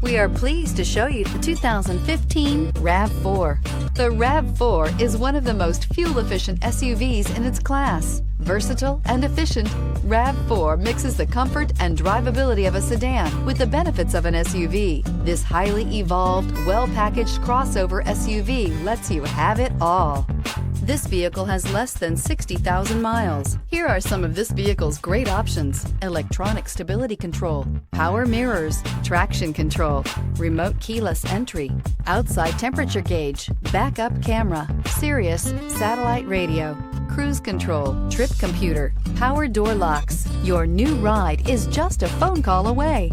We are pleased to show you the 2015 RAV4. The RAV4 is one of the most fuel-efficient SUVs in its class. Versatile and efficient, RAV4 mixes the comfort and drivability of a sedan with the benefits of an SUV. This highly evolved, well-packaged crossover SUV lets you have it all. This vehicle has less than 60,000 miles. Here are some of this vehicle's great options: electronic stability control, power mirrors, traction control, remote keyless entry, outside temperature gauge, backup camera, Sirius satellite radio, cruise control, trip computer, power door locks. Your new ride is just a phone call away.